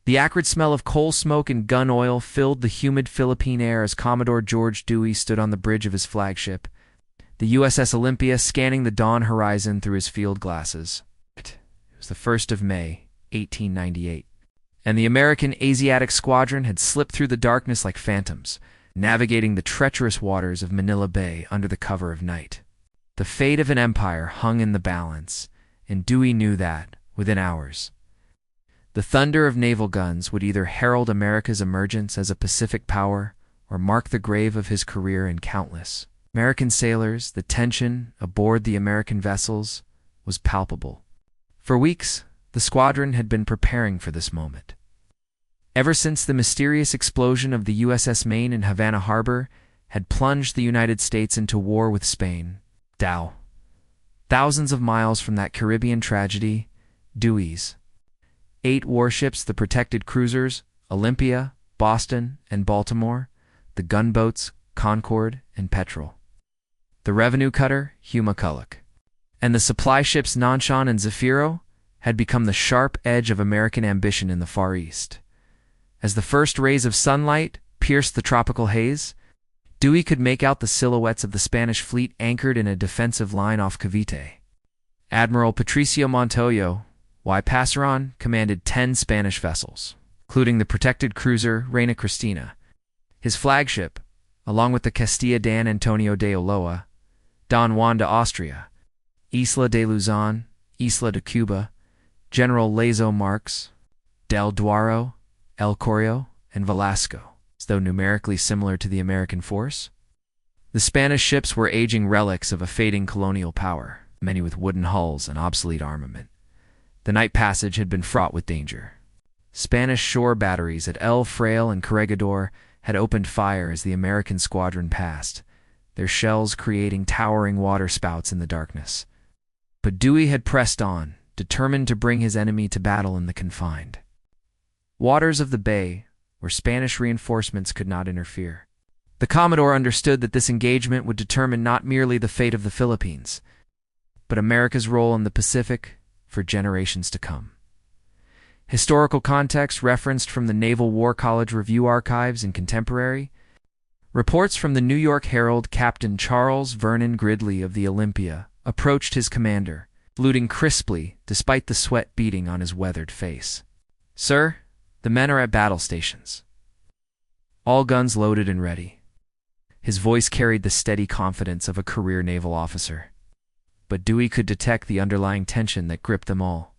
The acrid smell of coal smoke and gun oil filled the humid Philippine air as Commodore George Dewey stood on the bridge of his flagship, the USS Olympia, scanning the dawn horizon through his field glasses. It was the 1st of May, 1898, and the American Asiatic Squadron had slipped through the darkness like phantoms, navigating the treacherous waters of Manila Bay under the cover of night. The fate of an empire hung in the balance, and Dewey knew that, within hours, the thunder of naval guns would either herald America's emergence as a Pacific power or mark the grave of his career in countless American sailors. The tension aboard the American vessels was palpable. For weeks, the squadron had been preparing for this moment. Ever since the mysterious explosion of the USS Maine in Havana Harbor had plunged the United States into war with Spain, thousands of miles from that Caribbean tragedy, Dewey's 8 warships, the protected cruisers Olympia, Boston, and Baltimore, the gunboats Concord and Petrel, the revenue cutter Hugh McCulloch, and the supply ships Nanshan and Zafiro had become the sharp edge of American ambition in the Far East. As the first rays of sunlight pierced the tropical haze, Dewey could make out the silhouettes of the Spanish fleet anchored in a defensive line off Cavite. Admiral Patricio Montoyo Y. Pasaron commanded 10 Spanish vessels, including the protected cruiser Reina Cristina. His flagship, along with the Castilla Dan Antonio de Ulloa, Don Juan de Austria, Isla de Luzon, Isla de Cuba, General Lazo Marx, Del Duaro, El Correo, and Velasco, though numerically similar to the American force. The Spanish ships were aging relics of a fading colonial power, many with wooden hulls and obsolete armament. The night passage had been fraught with danger. Spanish shore batteries at El Fraile and Corregidor had opened fire as the American squadron passed, their shells creating towering waterspouts in the darkness. But Dewey had pressed on, determined to bring his enemy to battle in the confined waters of the bay, where Spanish reinforcements could not interfere. The Commodore understood that this engagement would determine not merely the fate of the Philippines, but America's role in the Pacific for generations to come. Historical context referenced from the Naval War College Review Archives in Contemporary. Reports from the New York Herald. Captain Charles Vernon Gridley of the Olympia approached his commander, saluting crisply despite the sweat beading on his weathered face. "Sir, the men are at battle stations. All guns loaded and ready." His voice carried the steady confidence of a career naval officer. But Dewey could detect the underlying tension that gripped them all.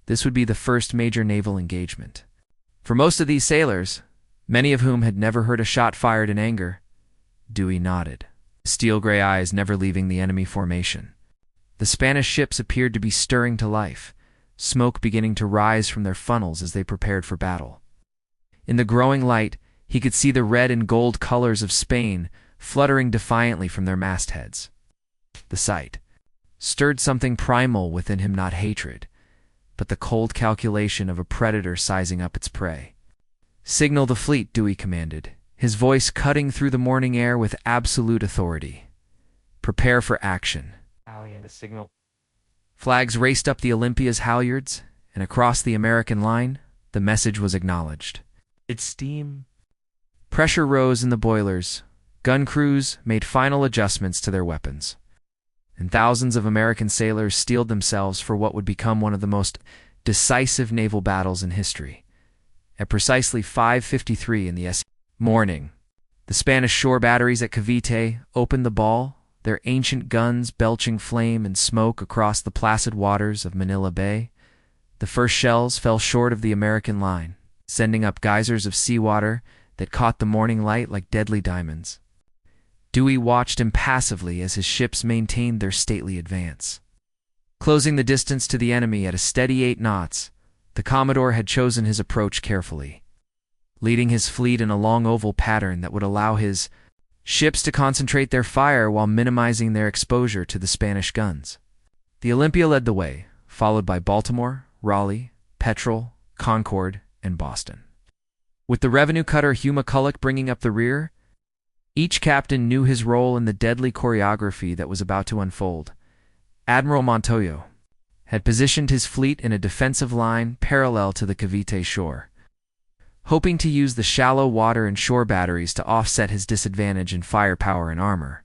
This would be the first major naval engagement. For most of these sailors, many of whom had never heard a shot fired in anger, Dewey nodded, his steel-gray eyes never leaving the enemy formation. The Spanish ships appeared to be stirring to life, smoke beginning to rise from their funnels as they prepared for battle. In the growing light, he could see the red and gold colors of Spain fluttering defiantly from their mastheads. The sight stirred something primal within him, not hatred, but the cold calculation of a predator sizing up its prey. "Signal the fleet," Dewey commanded, his voice cutting through the morning air with absolute authority. "Prepare for action." Signal. Flags raced up the Olympia's halyards, and across the American line, the message was acknowledged. Its steam. Pressure rose in the boilers. Gun crews made final adjustments to their weapons, and thousands of American sailors steeled themselves for what would become one of the most decisive naval battles in history. At precisely 5:53 in the morning, the Spanish shore batteries at Cavite opened the ball, their ancient guns belching flame and smoke across the placid waters of Manila Bay. The first shells fell short of the American line, sending up geysers of seawater that caught the morning light like deadly diamonds. Dewey watched impassively as his ships maintained their stately advance. Closing the distance to the enemy at a steady 8 knots, the Commodore had chosen his approach carefully, leading his fleet in a long oval pattern that would allow his ships to concentrate their fire while minimizing their exposure to the Spanish guns. The Olympia led the way, followed by Baltimore, Raleigh, Petrel, Concord, and Boston, with the revenue cutter Hugh McCulloch bringing up the rear. Each captain knew his role in the deadly choreography that was about to unfold. Admiral Montoyo had positioned his fleet in a defensive line parallel to the Cavite shore, hoping to use the shallow water and shore batteries to offset his disadvantage in firepower and armor.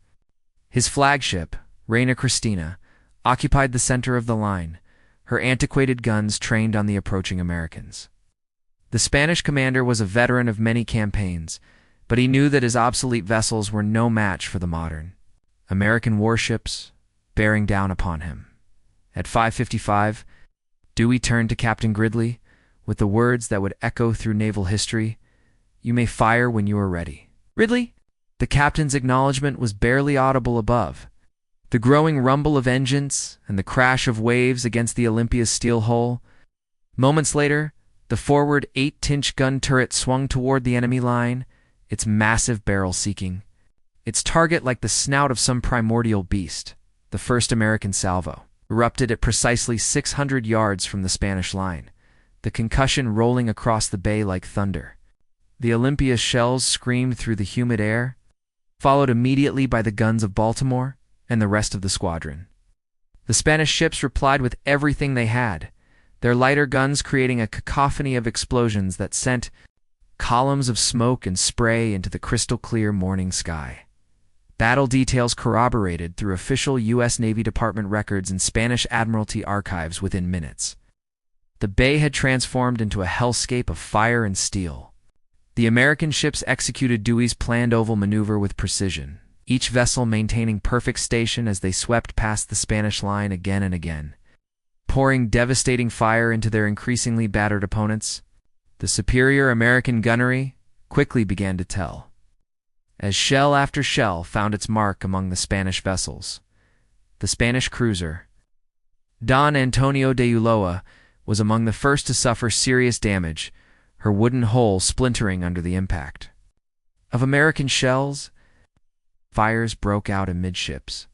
His flagship, Reina Cristina, occupied the center of the line, her antiquated guns trained on the approaching Americans. The Spanish commander was a veteran of many campaigns, but he knew that his obsolete vessels were no match for the modern American warships bearing down upon him. At 5:55, Dewey turned to Captain Gridley with the words that would echo through naval history, "You may fire when you are ready." "Gridley?" The captain's acknowledgement was barely audible above. The growing rumble of engines and the crash of waves against the Olympia's steel hull. Moments later, the forward 8-inch gun turret swung toward the enemy line, its massive barrel seeking its target like the snout of some primordial beast. The first American salvo erupted at precisely 600 yards from the Spanish line, the concussion rolling across the bay like thunder. The Olympia's shells screamed through the humid air, followed immediately by the guns of Baltimore and the rest of the squadron. The Spanish ships replied with everything they had, their lighter guns creating a cacophony of explosions that sent columns of smoke and spray into the crystal-clear morning sky. Battle details corroborated through official U.S. Navy Department records and Spanish Admiralty archives within minutes. The bay had transformed into a hellscape of fire and steel. The American ships executed Dewey's planned oval maneuver with precision, each vessel maintaining perfect station as they swept past the Spanish line again and again, pouring devastating fire into their increasingly battered opponents. The superior American gunnery quickly began to tell, as shell after shell found its mark among the Spanish vessels. The Spanish cruiser, Don Antonio de Ulloa, was among the first to suffer serious damage, her wooden hull splintering under the impact of American shells. Fires broke out amidships,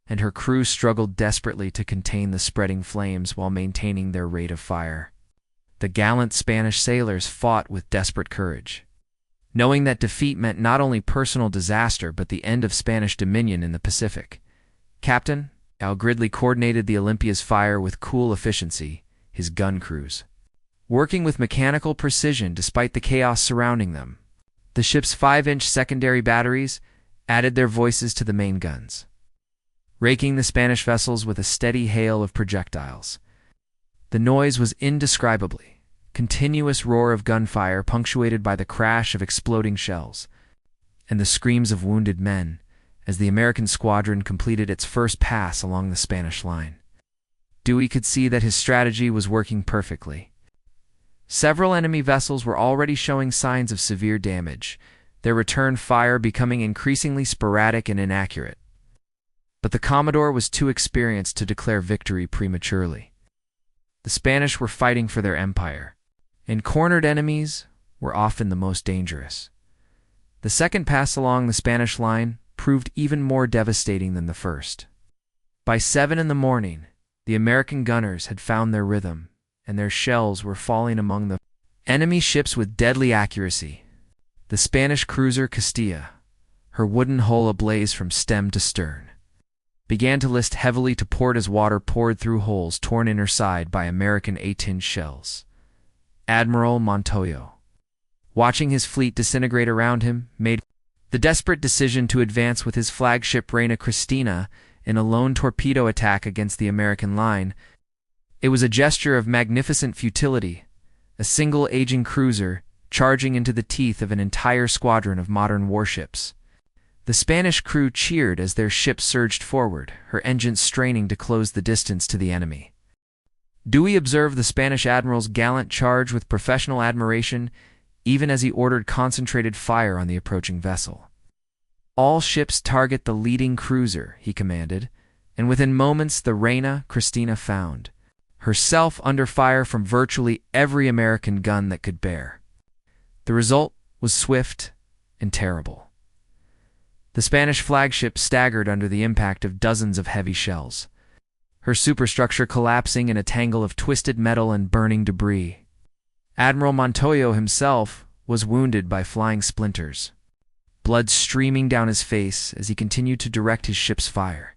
and her crew struggled desperately to contain the spreading flames while maintaining their rate of fire. The gallant Spanish sailors fought with desperate courage, knowing that defeat meant not only personal disaster but the end of Spanish dominion in the Pacific. Captain Al Gridley coordinated the Olympia's fire with cool efficiency, his gun crews working with mechanical precision despite the chaos surrounding them. The ship's 5-inch secondary batteries added their voices to the main guns, raking the Spanish vessels with a steady hail of projectiles. The noise was indescribably continuous roar of gunfire punctuated by the crash of exploding shells and the screams of wounded men as the American squadron completed its first pass along the Spanish line. Dewey could see that his strategy was working perfectly. Several enemy vessels were already showing signs of severe damage, their return fire becoming increasingly sporadic and inaccurate. But the Commodore was too experienced to declare victory prematurely. The Spanish were fighting for their empire, and cornered enemies were often the most dangerous. The second pass along the Spanish line proved even more devastating than the first. By 7 in the morning, the American gunners had found their rhythm, and their shells were falling among the enemy ships with deadly accuracy. The Spanish cruiser Castilla, her wooden hull ablaze from stem to stern, began to list heavily to port as water poured through holes torn in her side by American 8-inch shells. Admiral Montoyo, watching his fleet disintegrate around him, made the desperate decision to advance with his flagship Reina Cristina in a lone torpedo attack against the American line. It was a gesture of magnificent futility, a single aging cruiser charging into the teeth of an entire squadron of modern warships. The Spanish crew cheered as their ship surged forward, her engines straining to close the distance to the enemy. Dewey observed the Spanish admiral's gallant charge with professional admiration, even as he ordered concentrated fire on the approaching vessel. "All ships target the leading cruiser," he commanded, and within moments the Reina Cristina found herself under fire from virtually every American gun that could bear. The result was swift and terrible. The Spanish flagship staggered under the impact of dozens of heavy shells, her superstructure collapsing in a tangle of twisted metal and burning debris. Admiral Montoyo himself was wounded by flying splinters, blood streaming down his face as he continued to direct his ship's fire.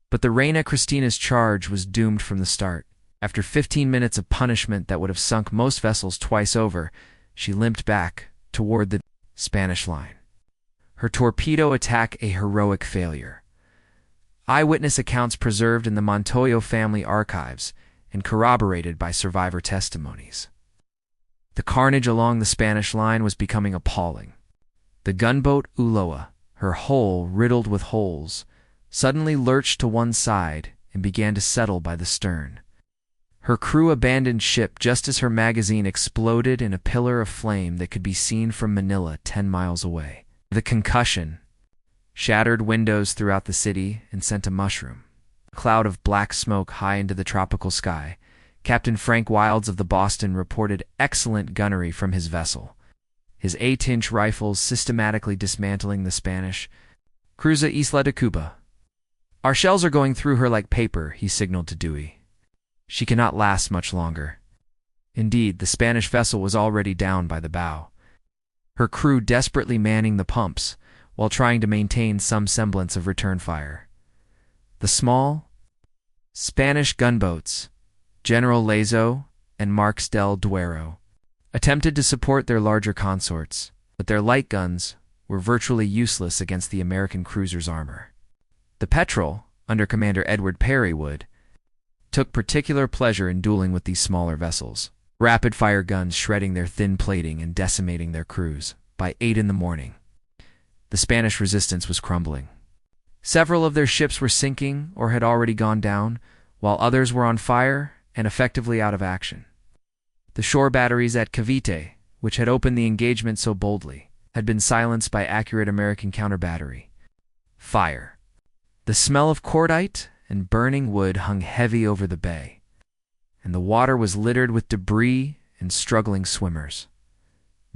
But the Reina Cristina's charge was doomed from the start. After 15 minutes of punishment that would have sunk most vessels twice over, she limped back toward the Spanish line. Her torpedo attack a heroic failure. Eyewitness accounts preserved in the Montoyo family archives and corroborated by survivor testimonies. The carnage along the Spanish line was becoming appalling. The gunboat Ulloa, her hull riddled with holes, suddenly lurched to one side and began to settle by the stern. Her crew abandoned ship just as her magazine exploded in a pillar of flame that could be seen from Manila 10 miles away. The concussion shattered windows throughout the city and sent a cloud of black smoke high into the tropical sky. Captain Frank Wilds of the Boston reported excellent gunnery from his vessel, his 8-inch rifles systematically dismantling the Spanish cruiser Isla de Cuba. "Our shells are going through her like paper," he signaled to Dewey. "She cannot last much longer." Indeed, the Spanish vessel was already down by the bow, her crew desperately manning the pumps while trying to maintain some semblance of return fire. The small Spanish gunboats, General Lazo and Marques del Duero, attempted to support their larger consorts, but their light guns were virtually useless against the American cruiser's armor. The Petrel, under Commander Edward Perrywood, took particular pleasure in dueling with these smaller vessels, rapid-fire guns shredding their thin plating and decimating their crews. By 8 in the morning, the Spanish resistance was crumbling. Several of their ships were sinking or had already gone down, while others were on fire and effectively out of action. The shore batteries at Cavite, which had opened the engagement so boldly, had been silenced by accurate American counter-battery fire. The smell of cordite and burning wood hung heavy over the bay, and the water was littered with debris and struggling swimmers.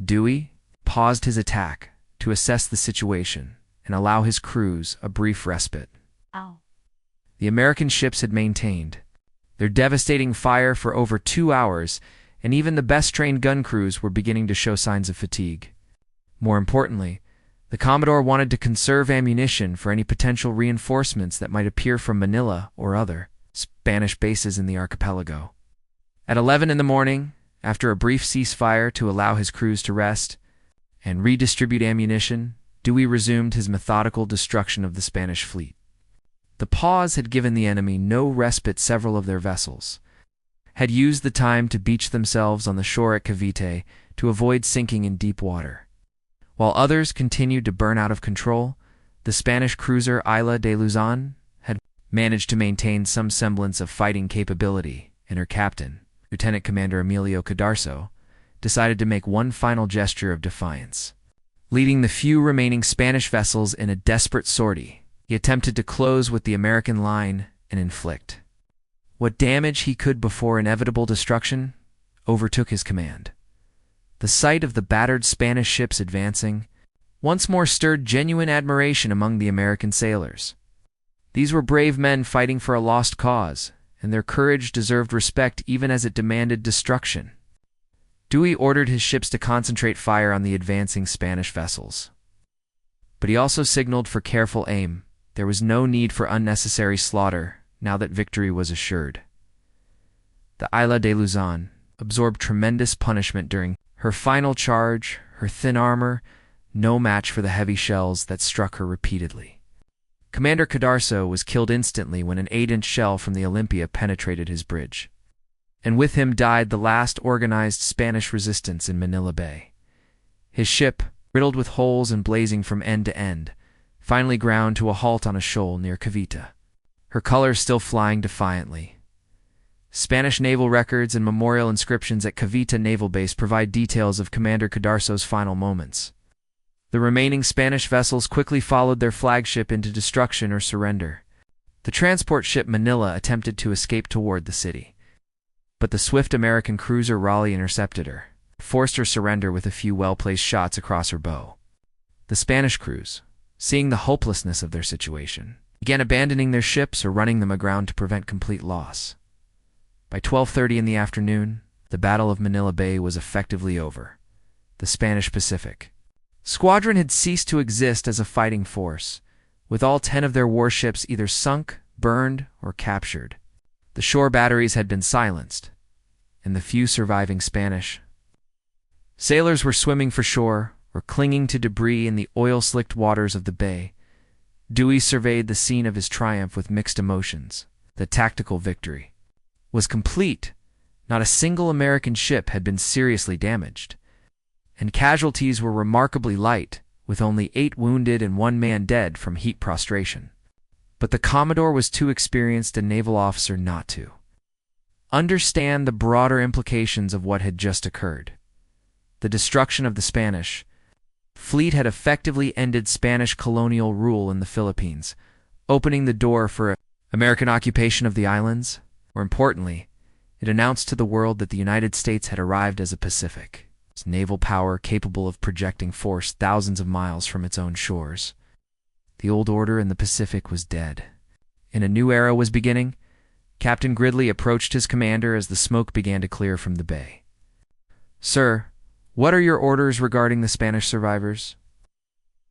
Dewey paused his attack to assess the situation and allow his crews a brief respite. The American ships had maintained their devastating fire for over 2 hours, and even the best-trained gun crews were beginning to show signs of fatigue. More importantly, the Commodore wanted to conserve ammunition for any potential reinforcements that might appear from Manila or other Spanish bases in the archipelago. At 11 in the morning, after a brief ceasefire to allow his crews to rest and redistribute ammunition, Dewey resumed his methodical destruction of the Spanish fleet. The pause had given the enemy no respite. Several of their vessels had used the time to beach themselves on the shore at Cavite to avoid sinking in deep water. While others continued to burn out of control, the Spanish cruiser Isla de Luzon had managed to maintain some semblance of fighting capability, and her captain, Lieutenant Commander Emilio Cadarso, decided to make one final gesture of defiance. Leading the few remaining Spanish vessels in a desperate sortie, he attempted to close with the American line and inflict what damage he could before inevitable destruction overtook his command. The sight of the battered Spanish ships advancing once more stirred genuine admiration among the American sailors. These were brave men fighting for a lost cause, and their courage deserved respect even as it demanded destruction. Dewey ordered his ships to concentrate fire on the advancing Spanish vessels. But he also signaled for careful aim. There was no need for unnecessary slaughter now that victory was assured. The Isla de Luzon absorbed tremendous punishment during her final charge, her thin armor, no match for the heavy shells that struck her repeatedly. Commander Cadarso was killed instantly when an 8-inch shell from the Olympia penetrated his bridge, and with him died the last organized Spanish resistance in Manila Bay. His ship, riddled with holes and blazing from end to end, finally ground to a halt on a shoal near Cavite, her colors still flying defiantly. Spanish naval records and memorial inscriptions at Cavite Naval Base provide details of Commander Cadarso's final moments. The remaining Spanish vessels quickly followed their flagship into destruction or surrender. The transport ship Manila attempted to escape toward the city, but the swift American cruiser Raleigh intercepted her, forced her surrender with a few well-placed shots across her bow. The Spanish crews, seeing the hopelessness of their situation, began abandoning their ships or running them aground to prevent complete loss. By 12:30 in the afternoon, the Battle of Manila Bay was effectively over. The Spanish Pacific Squadron had ceased to exist as a fighting force, with all 10 of their warships either sunk, burned, or captured. The shore batteries had been silenced, and the few surviving Spanish Sailors were swimming for shore or clinging to debris in the oil-slicked waters of the bay. Dewey surveyed the scene of his triumph with mixed emotions. The tactical victory was complete. Not a single American ship had been seriously damaged, and casualties were remarkably light, with only 8 wounded and 1 man dead from heat prostration. But the Commodore was too experienced a naval officer not to understand the broader implications of what had just occurred. The destruction of the Spanish fleet had effectively ended Spanish colonial rule in the Philippines, opening the door for American occupation of the islands. More importantly, it announced to the world that the United States had arrived as a Pacific naval power capable of projecting force thousands of miles from its own shores. The old order in the Pacific was dead, and a new era was beginning. Captain Gridley approached his commander as the smoke began to clear from the bay. "Sir, what are your orders regarding the Spanish survivors?"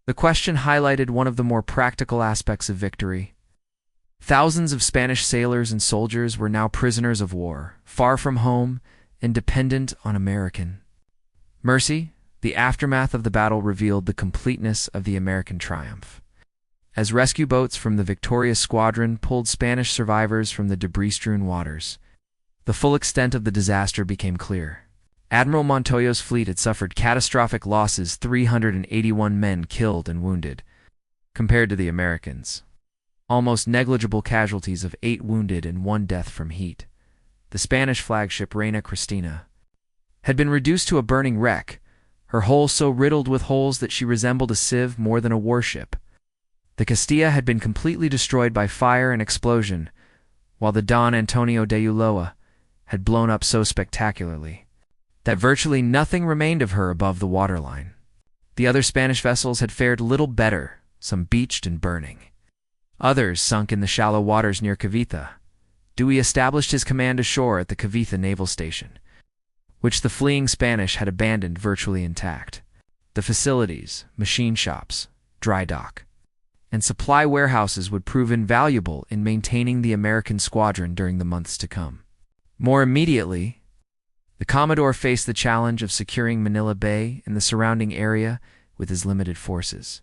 The question highlighted one of the more practical aspects of victory. Thousands of Spanish sailors and soldiers were now prisoners of war, far from home and dependent on American mercy. The aftermath of the battle revealed the completeness of the American triumph. As rescue boats from the victorious squadron pulled Spanish survivors from the debris-strewn waters, the full extent of the disaster became clear. Admiral Montoya's fleet had suffered catastrophic losses, 381 men killed and wounded, compared to the Americans' almost negligible casualties of 8 wounded and 1 death from heat. The Spanish flagship Reina Cristina had been reduced to a burning wreck, her hull so riddled with holes that she resembled a sieve more than a warship. The Castilla had been completely destroyed by fire and explosion, while the Don Antonio de Ulloa had blown up so spectacularly that virtually nothing remained of her above the waterline. The other Spanish vessels had fared little better, some beached and burning. Others sunk in the shallow waters near Cavite. Dewey established his command ashore at the Cavite Naval Station, which the fleeing Spanish had abandoned virtually intact. The facilities, machine shops, dry dock, and supply warehouses would prove invaluable in maintaining the American squadron during the months to come. More immediately, the Commodore faced the challenge of securing Manila Bay and the surrounding area with his limited forces.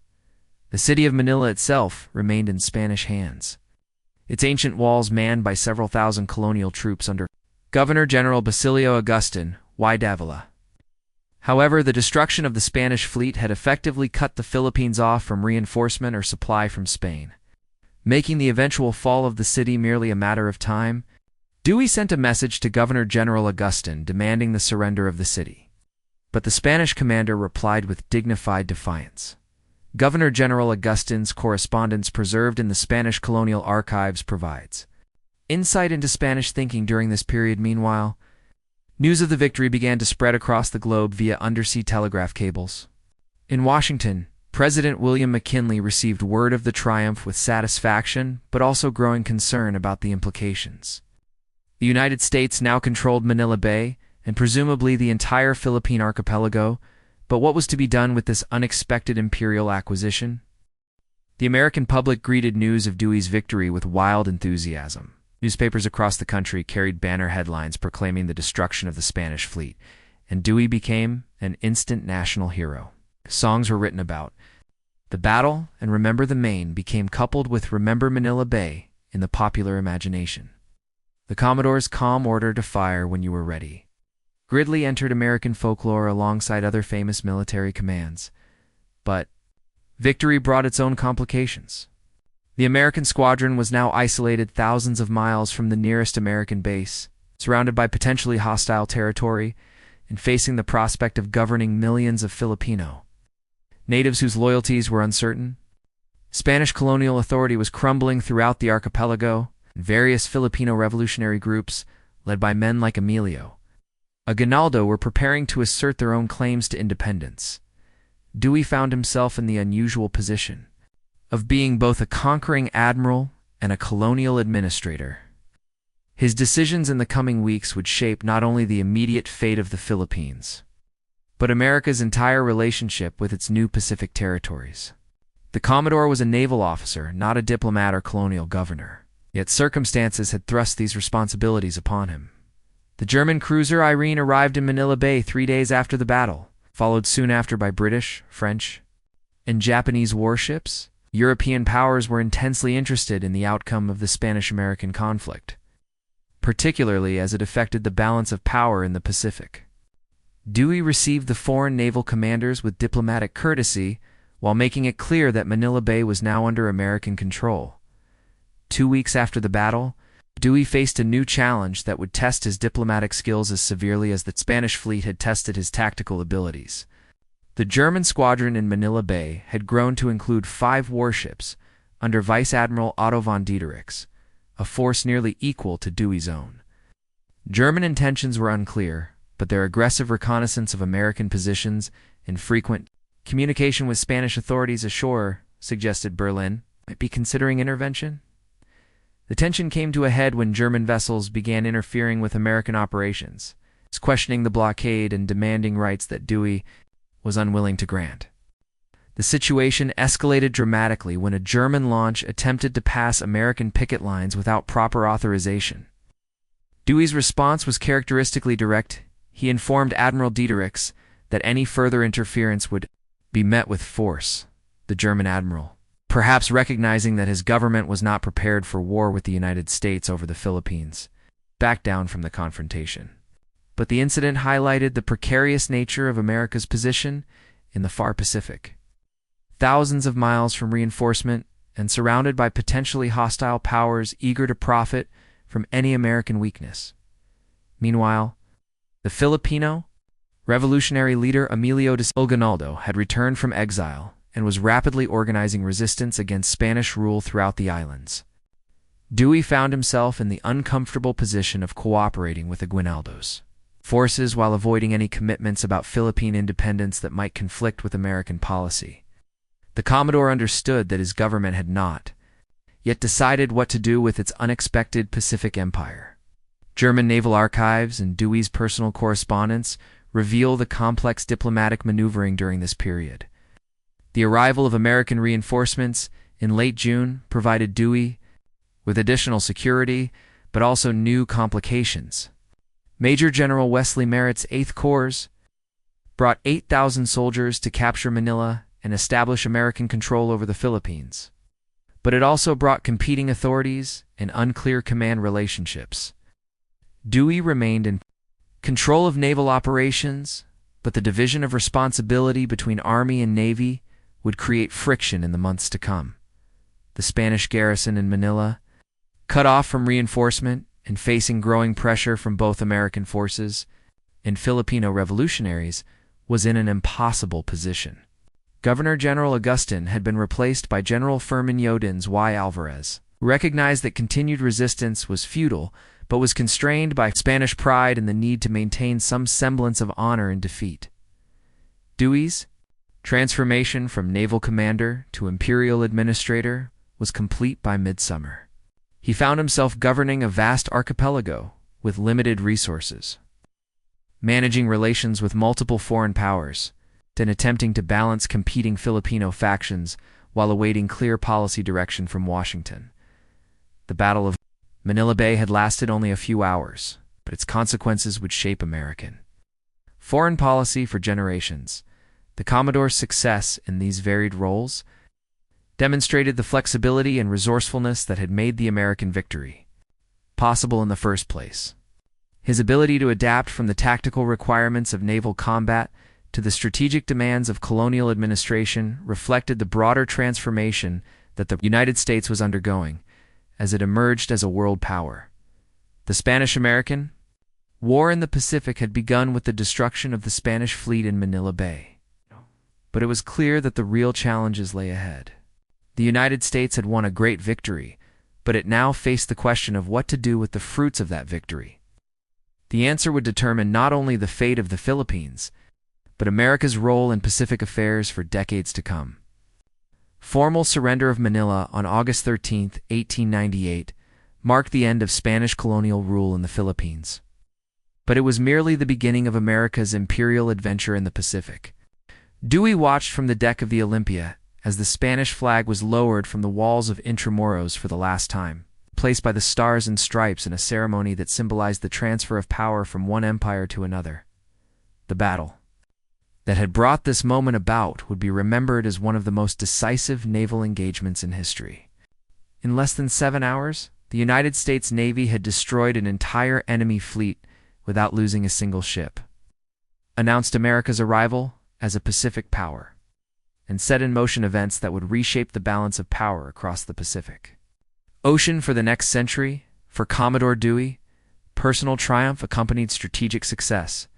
The city of Manila itself remained in Spanish hands, its ancient walls manned by several thousand colonial troops under Governor-General Basilio Agustin y Davila. However, the destruction of the Spanish fleet had effectively cut the Philippines off from reinforcement or supply from Spain, making the eventual fall of the city merely a matter of time. Dewey sent a message to Governor-General Agustin demanding the surrender of the city, but the Spanish commander replied with dignified defiance. Governor-General Agustin's correspondence preserved in the Spanish colonial archives provides insight into Spanish thinking during this period. Meanwhile, news of the victory began to spread across the globe via undersea telegraph cables. In Washington, President William McKinley received word of the triumph with satisfaction, but also growing concern about the implications. The United States now controlled Manila Bay, and presumably the entire Philippine archipelago, but what was to be done with this unexpected imperial acquisition? The American public greeted news of Dewey's victory with wild enthusiasm. Newspapers across the country carried banner headlines proclaiming the destruction of the Spanish fleet, and Dewey became an instant national hero. Songs were written about the battle, and Remember the Maine became coupled with Remember Manila Bay in the popular imagination. The Commodore's calm order to fire when you were ready Gridley entered American folklore alongside other famous military commands. But victory brought its own complications. The American squadron was now isolated thousands of miles from the nearest American base, surrounded by potentially hostile territory, and facing the prospect of governing millions of Filipino natives whose loyalties were uncertain. Spanish colonial authority was crumbling throughout the archipelago, and various Filipino revolutionary groups, led by men like Emilio Aguinaldo, were preparing to assert their own claims to independence. Dewey found himself in the unusual position of being both a conquering admiral and a colonial administrator. His decisions in the coming weeks would shape not only the immediate fate of the Philippines, but America's entire relationship with its new Pacific territories. The Commodore was a naval officer, not a diplomat or colonial governor, yet circumstances had thrust these responsibilities upon him. The German cruiser Irene arrived in Manila Bay 3 days after the battle, followed soon after by British, French, and Japanese warships. European powers were intensely interested in the outcome of the Spanish-American conflict, particularly as it affected the balance of power in the Pacific. Dewey received the foreign naval commanders with diplomatic courtesy, while making it clear that Manila Bay was now under American control. 2 weeks after the battle, Dewey faced a new challenge that would test his diplomatic skills as severely as the Spanish fleet had tested his tactical abilities. The German squadron in Manila Bay had grown to include 5 warships under Vice Admiral Otto von Diederik's, a force nearly equal to Dewey's own. German intentions were unclear, but their aggressive reconnaissance of American positions and frequent communication with Spanish authorities ashore suggested Berlin might be considering intervention. The tension came to a head when German vessels began interfering with American operations, questioning the blockade and demanding rights that Dewey was unwilling to grant. The situation escalated dramatically when a German launch attempted to pass American picket lines without proper authorization. Dewey's response was characteristically direct. He informed Admiral Diederik's that any further interference would be met with force. The German admiral, perhaps recognizing that his government was not prepared for war with the United States over the Philippines, backed down from the confrontation. But the incident highlighted the precarious nature of America's position in the far Pacific. Thousands of miles from reinforcement and surrounded by potentially hostile powers eager to profit from any American weakness. Meanwhile, the Filipino revolutionary leader Emilio de Aguinaldo had returned from exile and was rapidly organizing resistance against Spanish rule throughout the islands. Dewey found himself in the uncomfortable position of cooperating with Aguinaldo's forces while avoiding any commitments about Philippine independence that might conflict with American policy. The Commodore understood that his government had not yet decided what to do with its unexpected Pacific empire. German naval archives and Dewey's personal correspondence reveal the complex diplomatic maneuvering during this period. The arrival of American reinforcements in late June provided Dewey with additional security, but also new complications. Major General Wesley Merritt's 8th Corps brought 8,000 soldiers to capture Manila and establish American control over the Philippines. But it also brought competing authorities and unclear command relationships. Dewey remained in control of naval operations, but the division of responsibility between Army and Navy would create friction in the months to come. The Spanish garrison in Manila, cut off from reinforcement and facing growing pressure from both American forces and Filipino revolutionaries, was in an impossible position. Governor-General Agustin had been replaced by General Firmin Yodin's Y. Alvarez, who recognized that continued resistance was futile, but was constrained by Spanish pride and the need to maintain some semblance of honor in defeat. Dewey's transformation from naval commander to imperial administrator was complete by midsummer. He found himself governing a vast archipelago with limited resources, managing relations with multiple foreign powers, and attempting to balance competing Filipino factions while awaiting clear policy direction from Washington. The Battle of Manila Bay had lasted only a few hours, but its consequences would shape American foreign policy for generations. The Commodore's success in these varied roles demonstrated the flexibility and resourcefulness that had made the American victory possible in the first place. His ability to adapt from the tactical requirements of naval combat to the strategic demands of colonial administration reflected the broader transformation that the United States was undergoing as it emerged as a world power. The Spanish-American War in the Pacific had begun with the destruction of the Spanish fleet in Manila Bay. But it was clear that the real challenges lay ahead. The United States had won a great victory, but it now faced the question of what to do with the fruits of that victory. The answer would determine not only the fate of the Philippines, but America's role in Pacific affairs for decades to come. Formal surrender of Manila on August 13, 1898, marked the end of Spanish colonial rule in the Philippines. But it was merely the beginning of America's imperial adventure in the Pacific. Dewey watched from the deck of the Olympia as the Spanish flag was lowered from the walls of Intramuros for the last time, placed by the stars and stripes in a ceremony that symbolized the transfer of power from one empire to another. The battle that had brought this moment about would be remembered as one of the most decisive naval engagements in history. In less than 7 hours, the United States Navy had destroyed an entire enemy fleet without losing a single ship, announced America's arrival as a Pacific power, and set in motion events that would reshape the balance of power across the Pacific Ocean for the next century. For Commodore Dewey, personal triumph accompanied strategic success.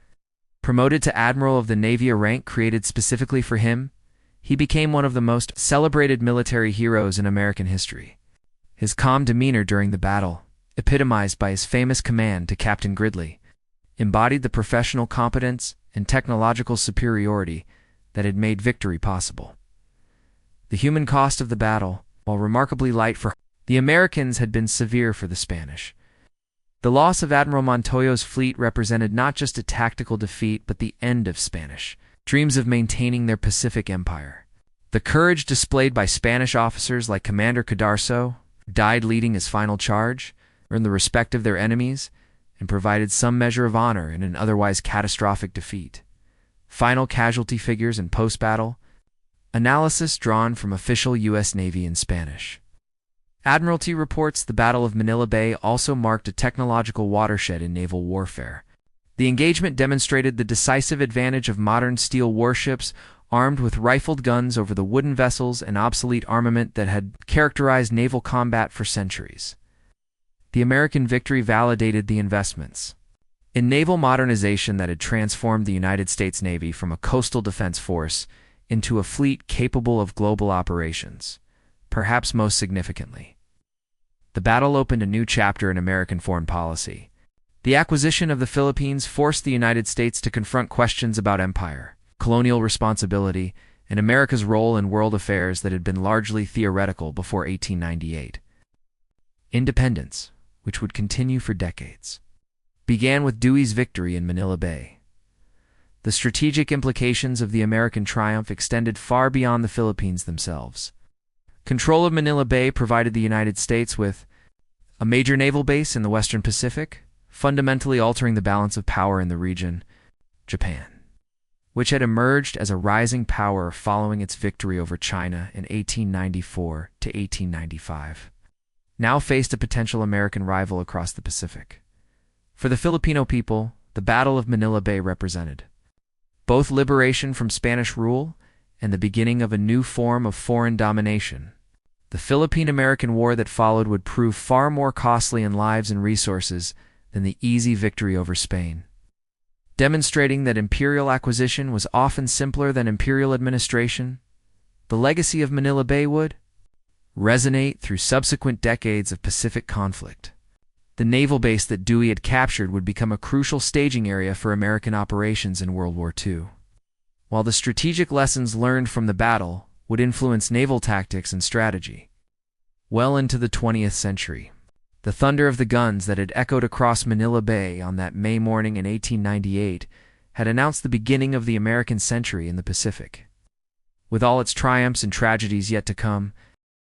Promoted to Admiral of the Navy, a rank created specifically for him, he became one of the most celebrated military heroes in American history. His calm demeanor during the battle, epitomized by his famous command to Captain Gridley, embodied the professional competence and technological superiority that had made victory possible. The human cost of the battle, while remarkably light for the Americans, had been severe for the Spanish. The loss of Admiral Montoya's fleet represented not just a tactical defeat but the end of Spanish dreams of maintaining their Pacific empire. The courage displayed by Spanish officers like Commander Cadarso, who died leading his final charge, earned the respect of their enemies, and provided some measure of honor in an otherwise catastrophic defeat. Final casualty figures and post-battle analysis drawn from official U.S. Navy in Spanish. Admiralty reports the Battle of Manila Bay also marked a technological watershed in naval warfare. The engagement demonstrated the decisive advantage of modern steel warships armed with rifled guns over the wooden vessels and obsolete armament that had characterized naval combat for centuries. The American victory validated the investments in naval modernization that had transformed the United States Navy from a coastal defense force into a fleet capable of global operations. Perhaps most significantly, the battle opened a new chapter in American foreign policy. The acquisition of the Philippines forced the United States to confront questions about empire, colonial responsibility, and America's role in world affairs that had been largely theoretical before 1898. Independence, which would continue for decades, began with Dewey's victory in Manila Bay. The strategic implications of the American triumph extended far beyond the Philippines themselves. Control of Manila Bay provided the United States with a major naval base in the Western Pacific, fundamentally altering the balance of power in the region. Japan, which had emerged as a rising power following its victory over China in 1894 to 1895, now faced a potential American rival across the Pacific. For the Filipino people, the Battle of Manila Bay represented both liberation from Spanish rule and the beginning of a new form of foreign domination. The Philippine-American War that followed would prove far more costly in lives and resources than the easy victory over Spain, demonstrating that imperial acquisition was often simpler than imperial administration. The legacy of Manila Bay would resonate through subsequent decades of Pacific conflict. The naval base that Dewey had captured would become a crucial staging area for American operations in World War II. While the strategic lessons learned from the battle would influence naval tactics and strategy well into the 20th century, the thunder of the guns that had echoed across Manila Bay on that May morning in 1898 had announced the beginning of the American century in the Pacific. With all its triumphs and tragedies yet to come,